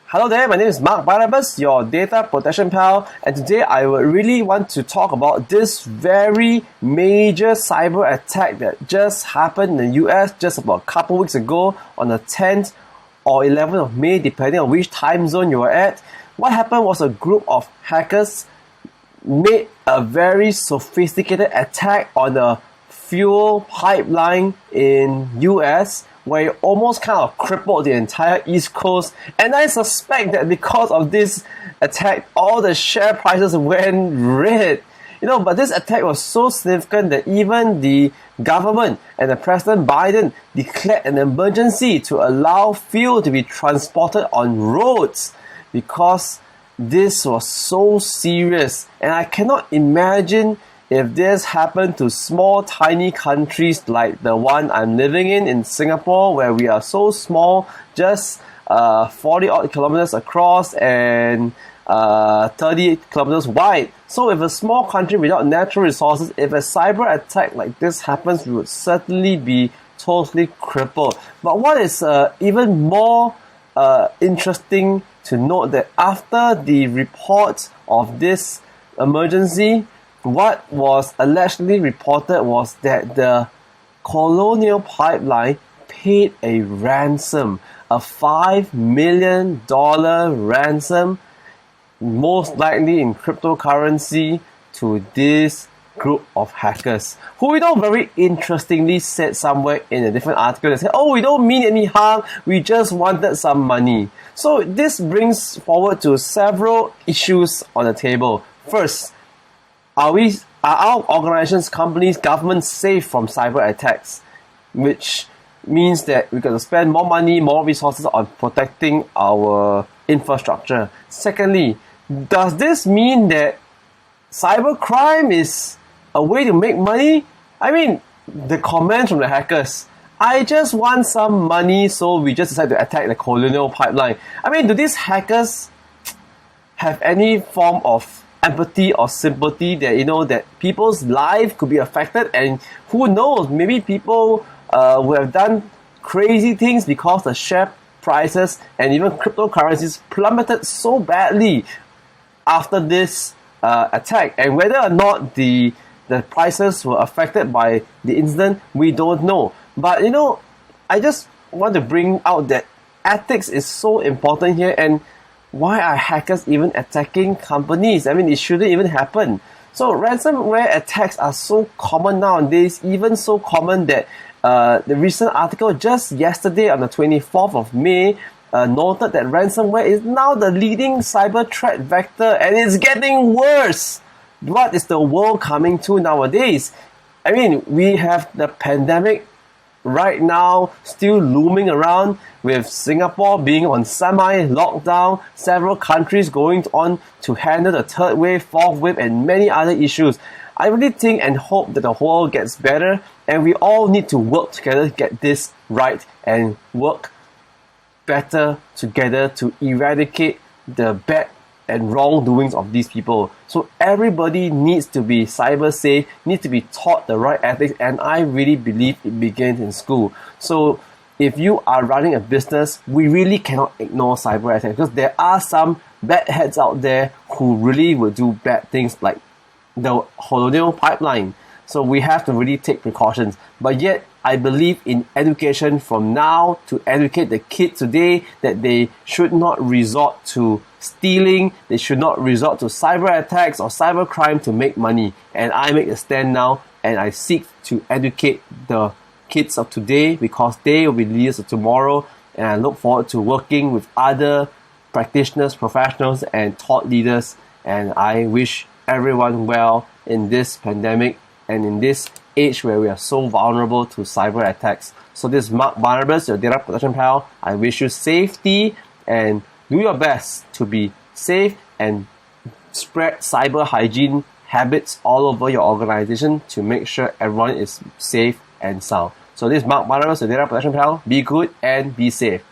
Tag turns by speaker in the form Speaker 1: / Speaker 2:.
Speaker 1: Hello there, my name is Mark Barnabas, your data protection pal, and today I would really want to talk about this very major cyber attack that just happened in the US just about a couple weeks ago on the 10th or 11th of May, depending on which time zone you are at. What happened was a group of hackers made a very sophisticated attack on a fuel pipeline in US where it almost kind of crippled the entire East Coast. And I suspect that because of this attack, all the share prices went red. But this attack was so significant that even the government and the President Biden declared an emergency to allow fuel to be transported on roads because this was so serious. And I cannot imagine if this happened to small, tiny countries like the one I'm living in Singapore, where we are so small, just 40 odd kilometers across and 30 kilometers wide. So if a small country without natural resources, if a cyber attack like this happens, we would certainly be totally crippled. But what is even more interesting to note that after the report of this emergency, what was allegedly reported was that the Colonial Pipeline paid a ransom, a $5 million ransom, most likely in cryptocurrency, to this group of hackers, who very interestingly said somewhere in a different article, they said, we don't mean any harm, we just wanted some money. So this brings forward to several issues on the table. First, are our organizations, companies, governments safe from cyber attacks? Which means that we're going to spend more money, more resources on protecting our infrastructure. Secondly, does this mean that cybercrime is a way to make money? I mean, the comments from the hackers, I just want some money, so we just decided to attack the Colonial Pipeline. I mean, do these hackers have any form of empathy or sympathy that that people's life could be affected, and who knows, maybe people would have done crazy things because the share prices and even cryptocurrencies plummeted so badly after this attack, and whether or not the prices were affected by the incident, we don't know. But I just want to bring out that ethics is so important here. And why are hackers even attacking companies? I mean, it shouldn't even happen. So ransomware attacks are so common nowadays, even so common that the recent article just yesterday on the 24th of May noted that ransomware is now the leading cyber threat vector, and it's getting worse. What is the world coming to nowadays? I mean, we have the pandemic right now still looming around, with Singapore being on semi-lockdown, several countries going on to handle the third wave, fourth wave, and many other issues. I really think and hope that the world gets better, and we all need to work together to get this right and work better together to eradicate the bad and wrongdoings of these people. So everybody needs to be cyber safe, needs to be taught the right ethics, and I really believe it begins in school. So if you are running a business, we really cannot ignore cyber attacks, because there are some bad heads out there who really will do bad things like the Colonial Pipeline. So we have to really take precautions. But yet, I believe in education from now to educate the kids today that they should not resort to stealing, they should not resort to cyber attacks or cyber crime to make money. And I make a stand now, and I seek to educate the kids of today, because they will be leaders of tomorrow. And I look forward to working with other practitioners, professionals, and thought leaders. And I wish everyone well in this pandemic and in this age where we are so vulnerable to cyber attacks. So this is Mark Barnabas, your data protection pal. I wish you safety, and do your best to be safe and spread cyber hygiene habits all over your organization to make sure everyone is safe and sound. So this is Mark Barnabas, your data protection pal. Be good and be safe.